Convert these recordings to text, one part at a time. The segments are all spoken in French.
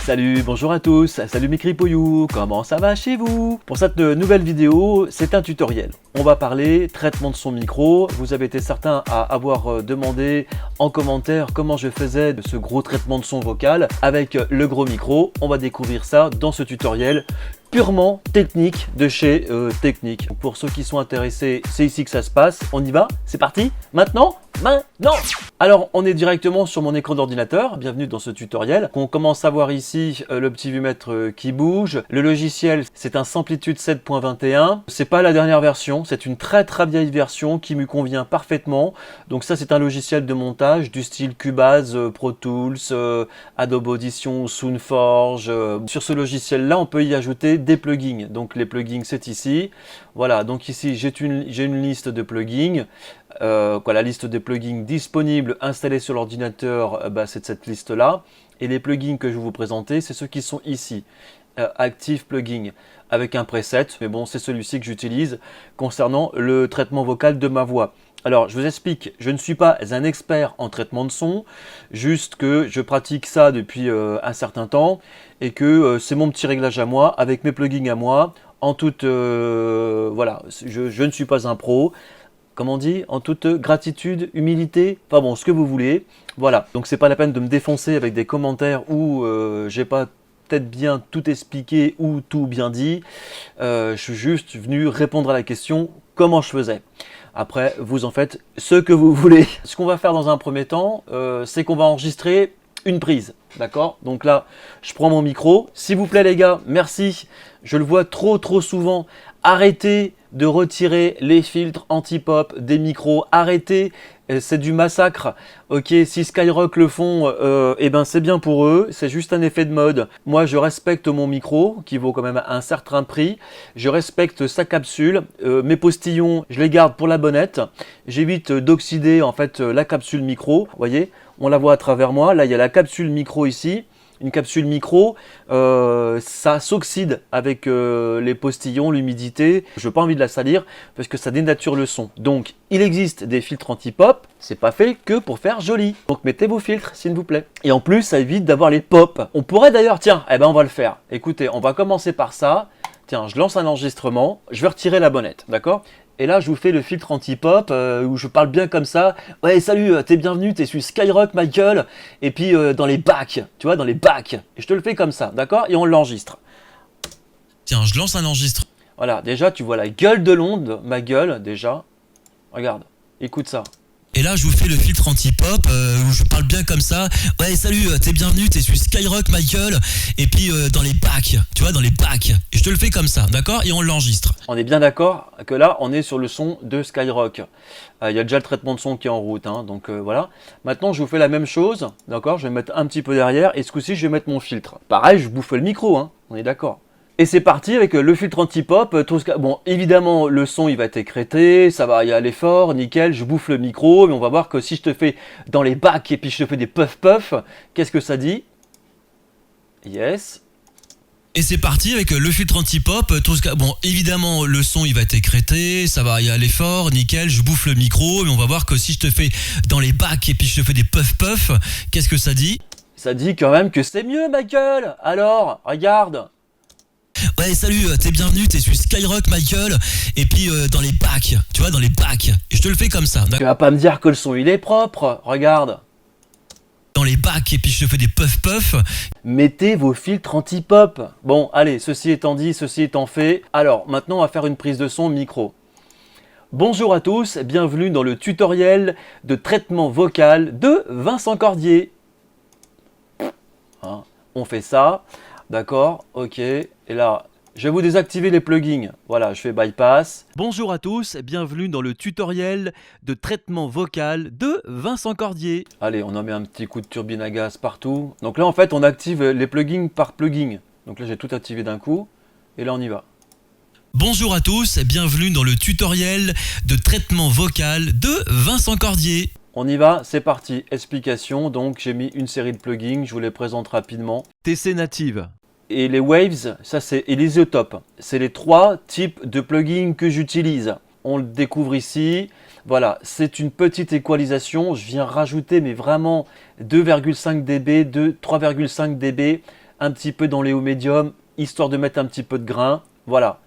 Salut, bonjour à tous, salut mes cripoyous, comment ça va chez vous? Pour cette nouvelle vidéo, c'est un tutoriel. On va parler traitement de son micro. Vous avez été certains à avoir demandé en commentaire comment je faisais de ce gros traitement de son vocal avec le gros micro. On va découvrir ça dans ce tutoriel purement technique de chez Technic. Pour ceux qui sont intéressés, c'est ici que ça se passe. On y va? C'est parti? Maintenant? Alors, on est directement sur mon écran d'ordinateur. Bienvenue dans ce tutoriel. On commence à voir ici le petit vumètre qui bouge. Le logiciel, c'est un Samplitude 7.21. C'est pas la dernière version, c'est une très vieille version qui me convient parfaitement. Donc ça, c'est un logiciel de montage du style Cubase, Pro Tools, Adobe Audition, Soundforge. Sur ce logiciel-là, on peut y ajouter des plugins. Donc les plugins, c'est ici. Voilà, donc ici, j'ai une liste de plugins. La liste des plugins disponibles installés sur l'ordinateur, c'est cette liste là, et les plugins que je vais vous présenter, c'est ceux qui sont ici, Active Plugin, avec un preset, mais bon, c'est celui-ci que j'utilise concernant le traitement vocal de ma voix. Alors, je vous explique, je ne suis pas un expert en traitement de son, juste que je pratique ça depuis un certain temps, et que c'est mon petit réglage à moi, avec mes plugins à moi, en toute, voilà, je ne suis pas un pro. Comme on dit, en toute gratitude, humilité, enfin bon, ce que vous voulez. Voilà, donc c'est pas la peine de me défoncer avec des commentaires où j'ai pas peut-être bien tout expliqué ou tout bien dit. Je suis juste venu répondre à la question comment je faisais. Après, vous en faites ce que vous voulez. Ce qu'on va faire dans un premier temps, c'est qu'on va enregistrer une prise. D'accord? Donc là, je prends mon micro. S'il vous plaît les gars, merci. Je le vois trop souvent. Arrêtez de retirer les filtres anti-pop des micros. Arrêtez, c'est du massacre. Ok, si Skyrock le font, c'est bien pour eux. C'est juste un effet de mode. Moi, je respecte mon micro, qui vaut quand même un certain prix. Je respecte sa capsule. Mes postillons, je les garde pour la bonnette. J'évite d'oxyder en fait la capsule micro. Vous voyez, on la voit à travers moi. Là, il y a la capsule micro ici. Une capsule micro, ça s'oxyde avec les postillons, l'humidité. Je n'ai pas envie de la salir parce que ça dénature le son. Donc, il existe des filtres anti-pop. C'est pas fait que pour faire joli. Donc, mettez vos filtres, s'il vous plaît. Et en plus, ça évite d'avoir les pops. On pourrait d'ailleurs, tiens, on va le faire. Écoutez, on va commencer par ça. Tiens, je lance un enregistrement. Je vais retirer la bonnette, d'accord ? Et là, je vous fais le filtre anti-pop où je parle bien comme ça. Ouais, salut, t'es bienvenu, t'es sur Skyrock, Michael. Et puis dans les bacs, tu vois, dans les bacs. Et je te le fais comme ça, d'accord? Et on l'enregistre. Tiens, je lance un enregistre. Voilà, déjà, tu vois la gueule de l'onde, ma gueule, déjà. Regarde, écoute ça. Et là, je vous fais le filtre anti-pop où je parle bien comme ça. Ouais, salut, t'es bienvenu, t'es sur Skyrock, Michael. Et puis dans les bacs, tu vois, dans les bacs. Et je te le fais comme ça, d'accord? Et on l'enregistre. On est bien d'accord que là, on est sur le son de Skyrock. Il y a déjà le traitement de son qui est en route, hein, donc voilà. Maintenant, je vous fais la même chose, d'accord? Je vais mettre un petit peu derrière et ce coup-ci, je vais mettre mon filtre. Pareil, je bouffe le micro, hein, on est d'accord. Et c'est parti avec le filtre anti-pop. Bon, évidemment, le son, il va être écrété, ça va y aller fort, nickel, je bouffe le micro, mais on va voir que si je te fais dans les bacs et puis je te fais des puff-puff, qu'est-ce que ça dit? Yes. Et c'est parti avec le filtre anti-pop. Bon, évidemment, le son, il va être écrété, ça va y aller fort, nickel, je bouffe le micro, mais on va voir que si je te fais dans les bacs et puis je te fais des puff-puff, qu'est-ce que ça dit? Ça dit quand même que c'est mieux, ma gueule. Alors, regarde. Ouais, salut, t'es bienvenu, t'es sur Skyrock, Michael. Et puis dans les bacs, tu vois, dans les bacs. Et je te le fais comme ça. Tu vas pas me dire que le son, il est propre. Regarde. Dans les bacs, et puis je te fais des puff-puff. Mettez vos filtres anti-pop. Bon, allez, ceci étant dit, ceci étant fait. Alors, maintenant, on va faire une prise de son micro. Bonjour à tous, bienvenue dans le tutoriel de traitement vocal de Vincent Cordier. Hein, on fait ça, d'accord, ok. Et là, je vais vous désactiver les plugins. Voilà, je fais bypass. Bonjour à tous, bienvenue dans le tutoriel de traitement vocal de Vincent Cordier. Allez, on en met un petit coup de turbine à gaz partout. Donc là, en fait, on active les plugins par plugin. Donc là, j'ai tout activé d'un coup. Et là, on y va. Bonjour à tous, bienvenue dans le tutoriel de traitement vocal de Vincent Cordier. On y va, c'est parti. Explication, donc j'ai mis une série de plugins, je vous les présente rapidement. TC Native. Et les Waves, ça c'est et les Isotopes. C'est les trois types de plugins que j'utilise. On le découvre ici. Voilà, c'est une petite équalisation. Je viens rajouter mais vraiment 2,5 dB, 3,5 dB un petit peu dans les hauts médiums, histoire de mettre un petit peu de grain. Voilà.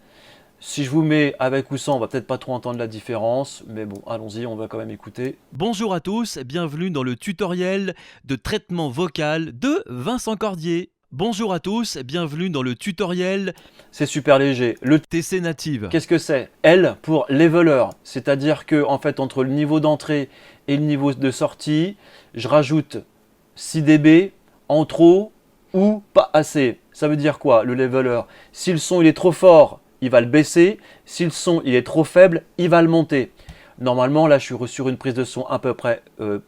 Si je vous mets avec ou sans, on va peut-être pas trop entendre la différence, mais bon, allons-y, on va quand même écouter. Bonjour à tous, bienvenue dans le tutoriel de traitement vocal de Vincent Cordier. Bonjour à tous, bienvenue dans le tutoriel. C'est super léger. Le TC Native, qu'est-ce que c'est? L pour leveler, c'est-à-dire que en fait entre le niveau d'entrée et le niveau de sortie, je rajoute 6 dB en trop ou pas assez. Ça veut dire quoi le leveler? Si le son il est trop fort, il va le baisser. Si le son il est trop faible, il va le monter. Normalement, là, je suis sur une prise de son à peu près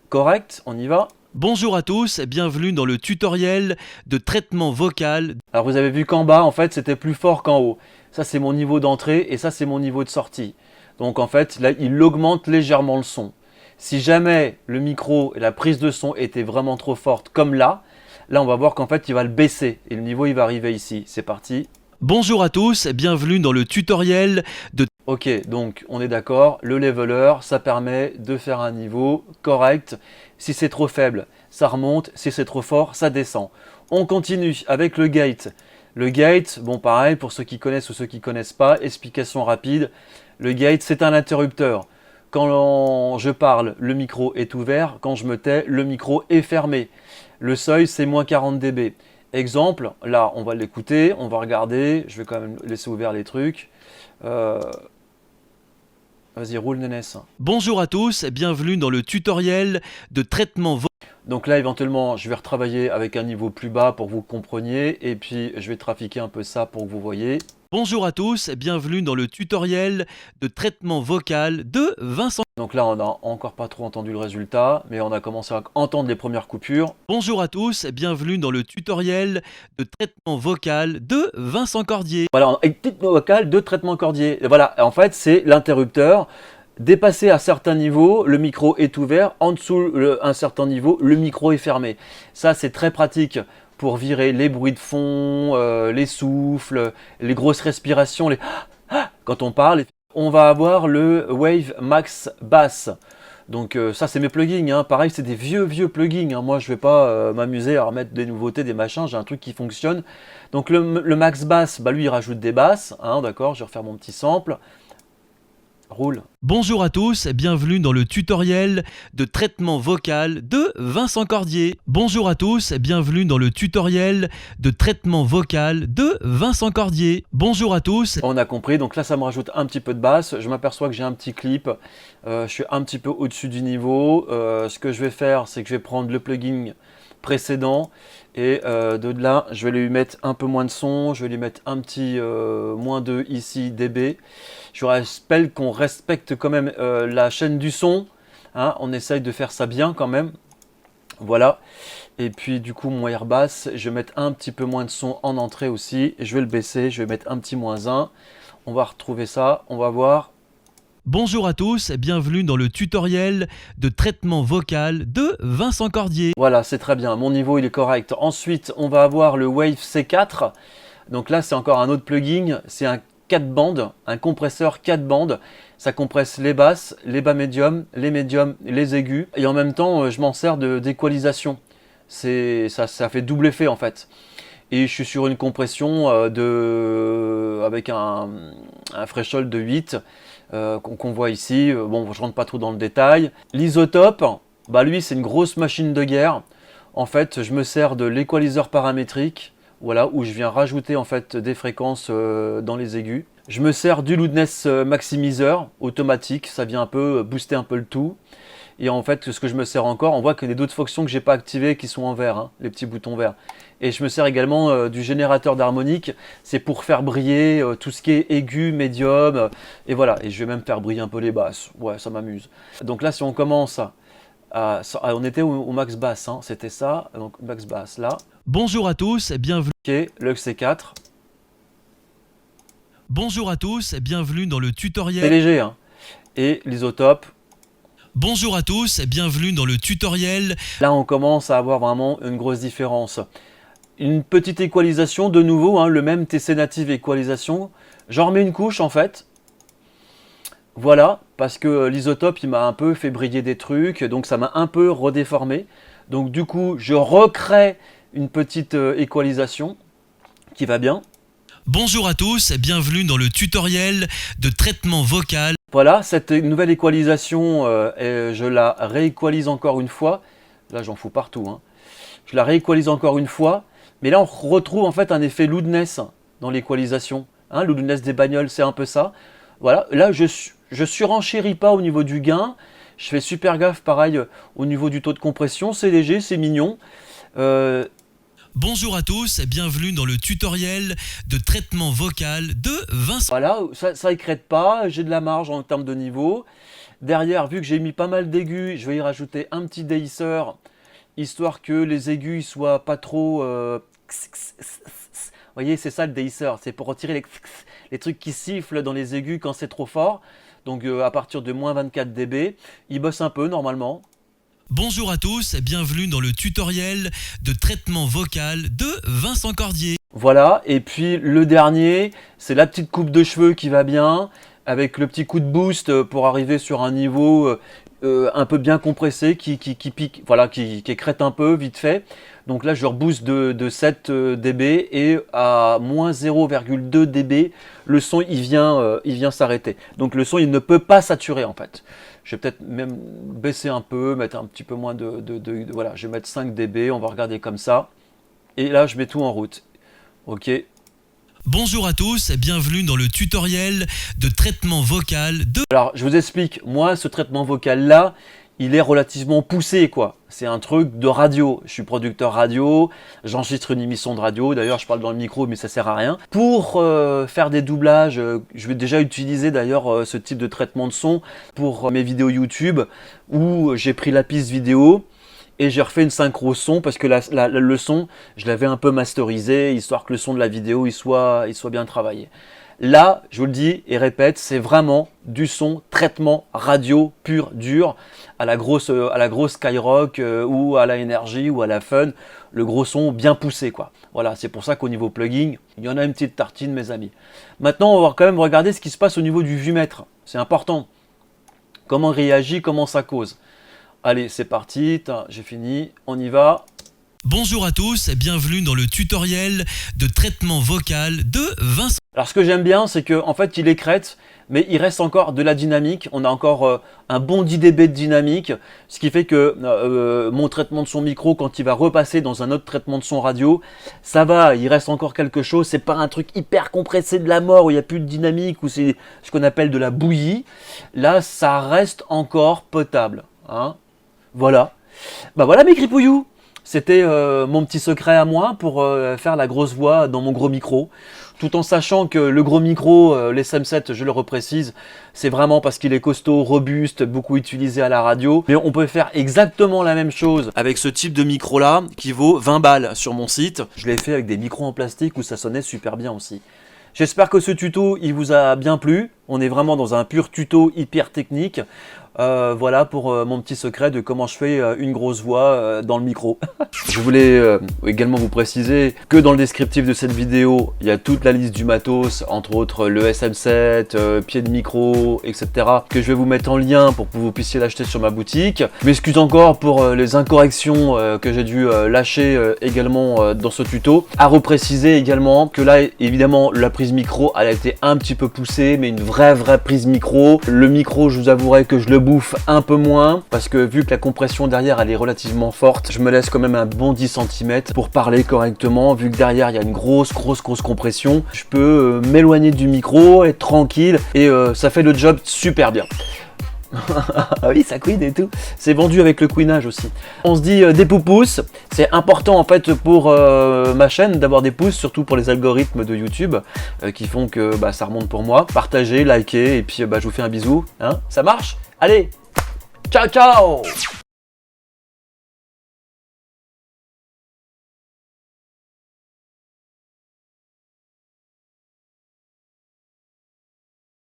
correcte. On y va. Bonjour à tous, bienvenue dans le tutoriel de traitement vocal. Alors, vous avez vu qu'en bas, en fait, c'était plus fort qu'en haut. Ça, c'est mon niveau d'entrée et ça, c'est mon niveau de sortie. Donc, en fait, là, il augmente légèrement le son. Si jamais le micro et la prise de son étaient vraiment trop fortes, comme là, on va voir qu'en fait, il va le baisser et le niveau, il va arriver ici. C'est parti. Bonjour à tous, bienvenue dans le tutoriel de... Ok, donc on est d'accord, le leveler, ça permet de faire un niveau correct. Si c'est trop faible, ça remonte. Si c'est trop fort, ça descend. On continue avec le gate. Le gate, bon pareil, pour ceux qui connaissent ou ceux qui ne connaissent pas, explication rapide. Le gate, c'est un interrupteur. Quand je parle, le micro est ouvert. Quand je me tais, le micro est fermé. Le seuil, c'est moins 40 dB. Exemple, là, on va l'écouter, on va regarder. Je vais quand même laisser ouvert les trucs. Vas-y, roule Nénès. Bonjour à tous, bienvenue dans le tutoriel de traitement vocal. Donc là, éventuellement, je vais retravailler avec un niveau plus bas pour que vous compreniez. Et puis, je vais trafiquer un peu ça pour que vous voyez. Bonjour à tous, bienvenue dans le tutoriel de traitement vocal de Vincent. Donc là, on n'a encore pas trop entendu le résultat, mais on a commencé à entendre les premières coupures. Bonjour à tous, bienvenue dans le tutoriel de traitement vocal de Vincent Cordier. Voilà, traitement vocal de traitement Cordier. Et voilà, en fait, c'est l'interrupteur. Dépassé à certains niveaux, le micro est ouvert. En dessous, un certain niveau, le micro est fermé. Ça, c'est très pratique pour virer les bruits de fond, les souffles, les grosses respirations, quand on parle. On va avoir le Wave Max Bass. Donc ça, c'est mes plugins. Hein. Pareil, c'est des vieux plugins. Hein. Moi, je ne vais pas m'amuser à remettre des nouveautés, des machins. J'ai un truc qui fonctionne. Donc le Max Bass, bah, lui, il rajoute des basses. Hein, d'accord, je vais refaire mon petit sample. Roule. Bonjour à tous, bienvenue dans le tutoriel de traitement vocal de Vincent Cordier. Bonjour à tous, bienvenue dans le tutoriel de traitement vocal de Vincent Cordier. Bonjour à tous. On a compris, donc là ça me rajoute un petit peu de basse. Je m'aperçois que j'ai un petit clip. Je suis un petit peu au-dessus du niveau. Ce que je vais faire, c'est que je vais prendre le plugin précédent et de là je vais lui mettre un peu moins de son, je vais lui mettre un petit moins 2 ici dB. Je rappelle qu'on respecte quand même la chaîne du son, hein, on essaye de faire ça bien quand même, voilà. Et puis du coup mon air bass, je vais mettre un petit peu moins de son en entrée aussi, je vais le baisser, je vais mettre un petit moins 1, on va retrouver ça, on va voir. Bonjour à tous, bienvenue dans le tutoriel de traitement vocal de Vincent Cordier. Voilà, c'est très bien, mon niveau il est correct. Ensuite, on va avoir le Wave C4. Donc là, c'est encore un autre plugin, c'est un 4 bandes, un compresseur 4 bandes. Ça compresse les basses, les bas médiums, les aigus. Et en même temps, je m'en sers d'équalisation. Ça fait double effet en fait. Et je suis sur une compression avec un threshold de 8. Qu'on voit ici, bon je rentre pas trop dans le détail. L'isotope, bah lui c'est une grosse machine de guerre. En fait je me sers de l'équaliseur paramétrique, voilà, où je viens rajouter en fait des fréquences dans les aigus. Je me sers du loudness maximiseur automatique, ça vient un peu booster un peu le tout. Et en fait, ce que je me sers encore, on voit qu'il y a d'autres fonctions que j'ai pas activées qui sont en vert, hein, les petits boutons verts. Et je me sers également du générateur d'harmonique, c'est pour faire briller tout ce qui est aigu, médium, et voilà. Et je vais même faire briller un peu les basses, ouais, ça m'amuse. Donc là, si on commence on était au max basse, hein, c'était ça, donc max basse là. Bonjour à tous, bienvenue. Ok, le C4. Bonjour à tous, bienvenue dans le tutoriel. C'est léger, hein. Et l'isotope. Bonjour à tous, bienvenue dans le tutoriel. Là, on commence à avoir vraiment une grosse différence. Une petite équalisation, de nouveau, hein, le même TC Native équalisation. J'en remets une couche en fait. Voilà, parce que l'isotope, il m'a un peu fait briller des trucs, donc ça m'a un peu redéformé. Donc du coup, je recrée une petite équalisation qui va bien. Bonjour à tous et bienvenue dans le tutoriel de traitement vocal. Voilà, cette nouvelle équalisation, je la rééqualise encore une fois. Là, j'en fous partout, hein. Je la rééqualise encore une fois. Mais là, on retrouve en fait un effet loudness dans l'équalisation. Hein, loudness des bagnoles, c'est un peu ça. Voilà, là, je surenchéris pas au niveau du gain. Je fais super gaffe, pareil, au niveau du taux de compression. C'est léger, c'est mignon. Bonjour à tous et bienvenue dans le tutoriel de traitement vocal de Vincent. Voilà, ça écrète pas, j'ai de la marge en termes de niveau. Derrière, vu que j'ai mis pas mal d'aigus, je vais y rajouter un petit déhisseur, histoire que les aigus soient pas trop... Vous voyez, c'est ça le déhisseur, c'est pour retirer les trucs qui sifflent dans les aigus quand c'est trop fort. Donc à partir de moins 24 dB, il bosse un peu normalement. Bonjour à tous et bienvenue dans le tutoriel de traitement vocal de Vincent Cordier. Voilà, et puis le dernier, c'est la petite coupe de cheveux qui va bien, avec le petit coup de boost pour arriver sur un niveau un peu bien compressé, qui pique, voilà, qui écrète un peu vite fait. Donc là, je rebooste de 7 dB et à moins 0,2 dB, le son il vient s'arrêter. Donc le son il ne peut pas saturer en fait. Je vais peut-être même baisser un peu, mettre un petit peu moins voilà, je vais mettre 5 dB, on va regarder comme ça. Et là, je mets tout en route. Ok. Bonjour à tous et bienvenue dans le tutoriel de traitement vocal de... Alors, je vous explique, moi, ce traitement vocal-là, il est relativement poussé, quoi. C'est un truc de radio. Je suis producteur radio, j'enregistre une émission de radio. D'ailleurs, je parle dans le micro, mais ça sert à rien. Pour faire des doublages, je vais déjà utiliser d'ailleurs ce type de traitement de son pour mes vidéos YouTube, où j'ai pris la piste vidéo et j'ai refait une synchro son parce que le son, je l'avais un peu masterisé, histoire que le son de la vidéo il soit bien travaillé. Là, je vous le dis et répète, c'est vraiment du son traitement radio pur, dur, à la grosse Skyrock ou à la Energy ou à la Fun, le gros son bien poussé, quoi. Voilà, c'est pour ça qu'au niveau plugin, il y en a une petite tartine, mes amis. Maintenant, on va quand même regarder ce qui se passe au niveau du vumètre. C'est important. Comment il réagit, comment ça cause. Allez, c'est parti, j'ai fini, on y va. Bonjour à tous et bienvenue dans le tutoriel de traitement vocal de Vincent. Alors ce que j'aime bien, c'est qu'en fait il écrète, mais il reste encore de la dynamique. On a encore un bon 10 dB de dynamique, ce qui fait que mon traitement de son micro, quand il va repasser dans un autre traitement de son radio, ça va, il reste encore quelque chose. C'est pas un truc hyper compressé de la mort où il n'y a plus de dynamique, où c'est ce qu'on appelle de la bouillie. Là, ça reste encore potable, hein. Voilà. Bah voilà mes gripouillous. C'était mon petit secret à moi pour faire la grosse voix dans mon gros micro. Tout en sachant que le gros micro, l'SM7, je le reprécise, c'est vraiment parce qu'il est costaud, robuste, beaucoup utilisé à la radio. Mais on peut faire exactement la même chose avec ce type de micro-là qui vaut 20 balles sur mon site. Je l'ai fait avec des micros en plastique où ça sonnait super bien aussi. J'espère que ce tuto, il vous a bien plu. On est vraiment dans un pur tuto hyper technique. Voilà pour mon petit secret de comment je fais une grosse voix dans le micro. Je voulais également vous préciser que dans le descriptif de cette vidéo, il y a toute la liste du matos, entre autres le SM7, pied de micro, etc. que je vais vous mettre en lien pour que vous puissiez l'acheter sur ma boutique. Je m'excuse encore pour les incorrections que j'ai dû lâcher également dans ce tuto. À repréciser également que là, évidemment, la prise micro, elle a été un petit peu poussée, mais une vraie prise micro. Le micro, je vous avouerai que je le bouffe un peu moins parce que vu que la compression derrière elle est relativement forte, je me laisse quand même un bon 10 cm pour parler correctement. Vu que derrière il y a une grosse compression, je peux m'éloigner du micro, être tranquille et ça fait le job super bien. Ah oui, ça couine et tout. C'est vendu avec le couinage aussi. On se dit des pouces. C'est important en fait pour ma chaîne d'avoir des pouces, surtout pour les algorithmes de YouTube qui font que ça remonte pour moi. Partagez, likez et puis je vous fais un bisou. Hein, ça marche? Allez, ciao ciao!